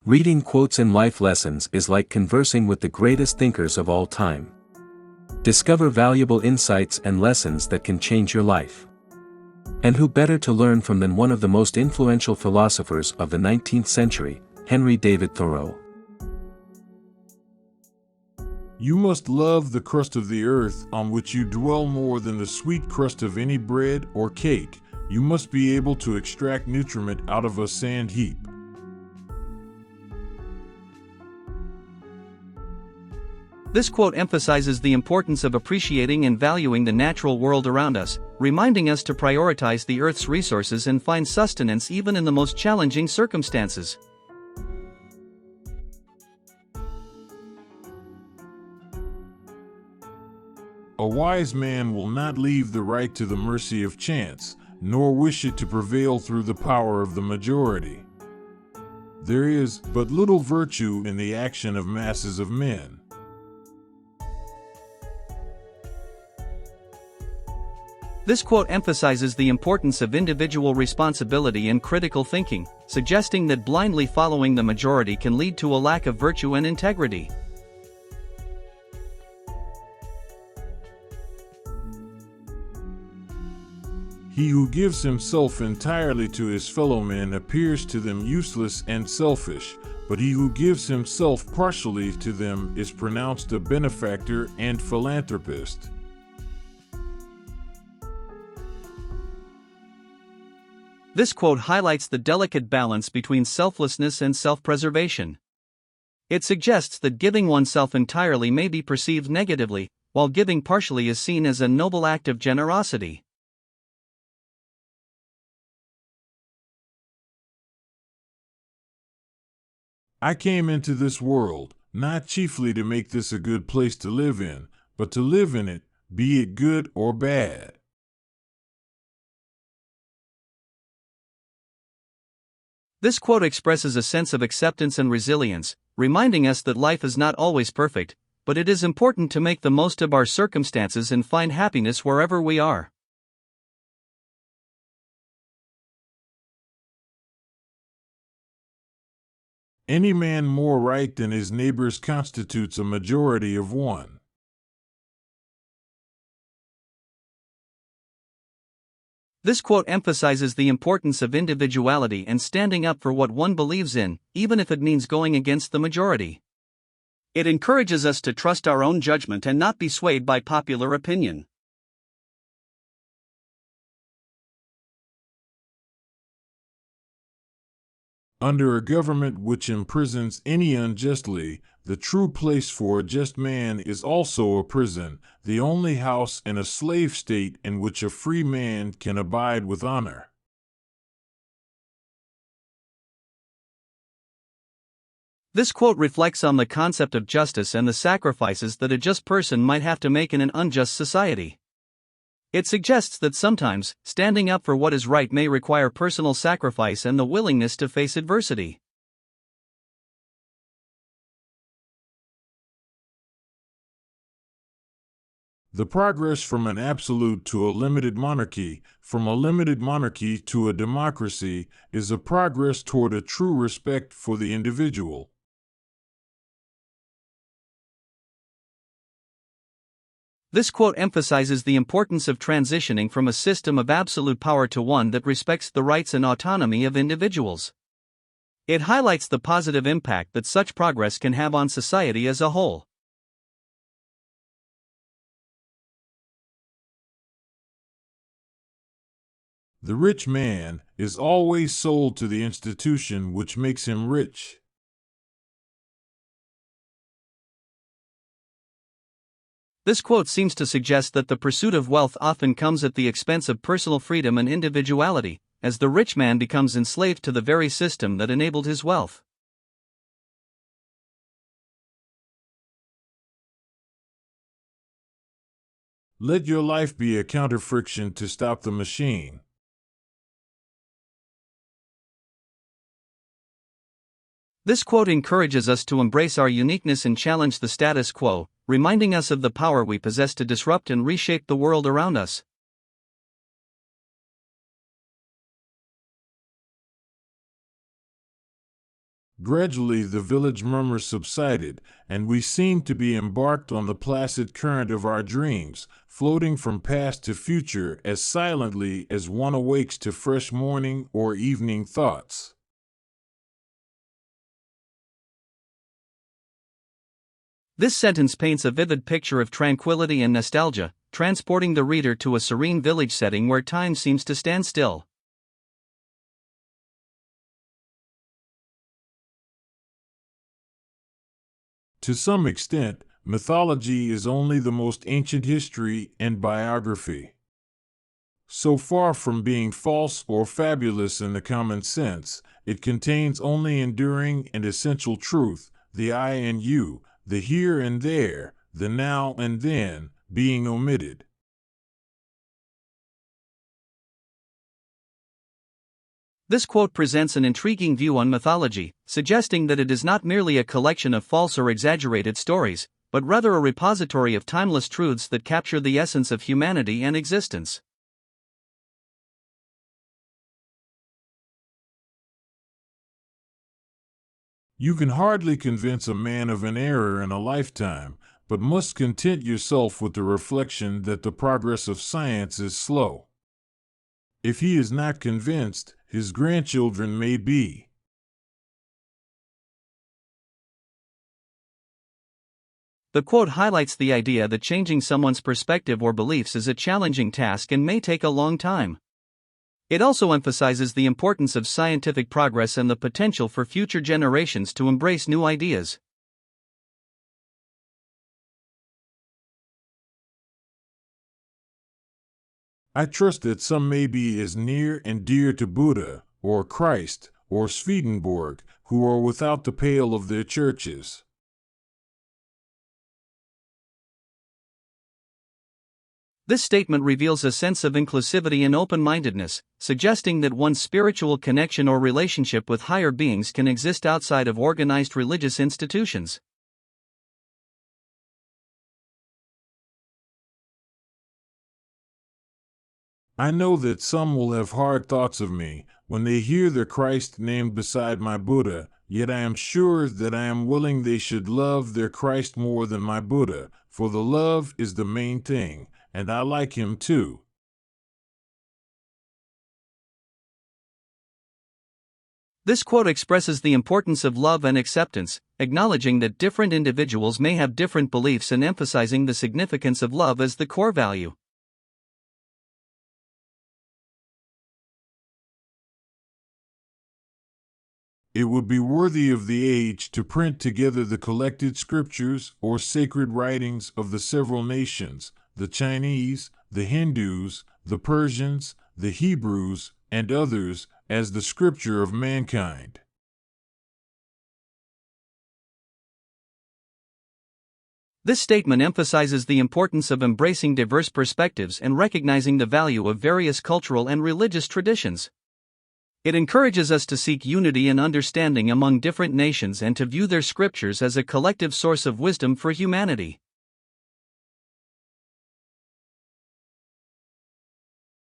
Reading quotes and life lessons is like conversing with the greatest thinkers of all time. Discover valuable insights and lessons that can change your life. And who better to learn from than one of the most influential philosophers of the 19th century, Henry David Thoreau. You must love the crust of the earth on which you dwell more than the sweet crust of any bread or cake. You must be able to extract nutriment out of a sand heap. This quote emphasizes the importance of appreciating and valuing the natural world around us, reminding us to prioritize the Earth's resources and find sustenance even in the most challenging circumstances. A wise man will not leave the right to the mercy of chance, nor wish it to prevail through the power of the majority. There is but little virtue in the action of masses of men. This quote emphasizes the importance of individual responsibility and critical thinking, suggesting that blindly following the majority can lead to a lack of virtue and integrity. He who gives himself entirely to his fellow men appears to them useless and selfish, but he who gives himself partially to them is pronounced a benefactor and philanthropist. This quote highlights the delicate balance between selflessness and self-preservation. It suggests that giving oneself entirely may be perceived negatively, while giving partially is seen as a noble act of generosity. I came into this world, not chiefly to make this a good place to live in, but to live in it, be it good or bad. This quote expresses a sense of acceptance and resilience, reminding us that life is not always perfect, but it is important to make the most of our circumstances and find happiness wherever we are. Any man more right than his neighbors constitutes a majority of one. This quote emphasizes the importance of individuality and standing up for what one believes in, even if it means going against the majority. It encourages us to trust our own judgment and not be swayed by popular opinion. Under a government which imprisons any unjustly, the true place for a just man is also a prison, the only house in a slave state in which a free man can abide with honor. This quote reflects on the concept of justice and the sacrifices that a just person might have to make in an unjust society. It suggests that sometimes, standing up for what is right may require personal sacrifice and the willingness to face adversity. The progress from an absolute to a limited monarchy, from a limited monarchy to a democracy, is a progress toward a true respect for the individual. This quote emphasizes the importance of transitioning from a system of absolute power to one that respects the rights and autonomy of individuals. It highlights the positive impact that such progress can have on society as a whole. The rich man is always sold to the institution which makes him rich. This quote seems to suggest that the pursuit of wealth often comes at the expense of personal freedom and individuality, as the rich man becomes enslaved to the very system that enabled his wealth. Let your life be a counter-friction to stop the machine. This quote encourages us to embrace our uniqueness and challenge the status quo, reminding us of the power we possess to disrupt and reshape the world around us. Gradually the village murmurs subsided, and we seemed to be embarked on the placid current of our dreams, floating from past to future as silently as one awakes to fresh morning or evening thoughts. This sentence paints a vivid picture of tranquility and nostalgia, transporting the reader to a serene village setting where time seems to stand still. To some extent, mythology is only the most ancient history and biography. So far from being false or fabulous in the common sense, it contains only enduring and essential truth, the I and you, the here and there, the now and then, being omitted. This quote presents an intriguing view on mythology, suggesting that it is not merely a collection of false or exaggerated stories, but rather a repository of timeless truths that capture the essence of humanity and existence. You can hardly convince a man of an error in a lifetime, but must content yourself with the reflection that the progress of science is slow. If he is not convinced, his grandchildren may be. The quote highlights the idea that changing someone's perspective or beliefs is a challenging task and may take a long time. It also emphasizes the importance of scientific progress and the potential for future generations to embrace new ideas. I trust that some may be as near and dear to Buddha, or Christ, or Swedenborg, who are without the pale of their churches. This statement reveals a sense of inclusivity and open-mindedness, suggesting that one's spiritual connection or relationship with higher beings can exist outside of organized religious institutions. I know that some will have hard thoughts of me when they hear the Christ named beside my Buddha, yet I am sure that I am willing they should love their Christ more than my Buddha, for the love is the main thing, and I like him too. This quote expresses the importance of love and acceptance, acknowledging that different individuals may have different beliefs and emphasizing the significance of love as the core value. It would be worthy of the age to print together the collected scriptures or sacred writings of the several nations, the Chinese, the Hindus, the Persians, the Hebrews, and others, as the scripture of mankind. This statement emphasizes the importance of embracing diverse perspectives and recognizing the value of various cultural and religious traditions. It encourages us to seek unity and understanding among different nations and to view their scriptures as a collective source of wisdom for humanity.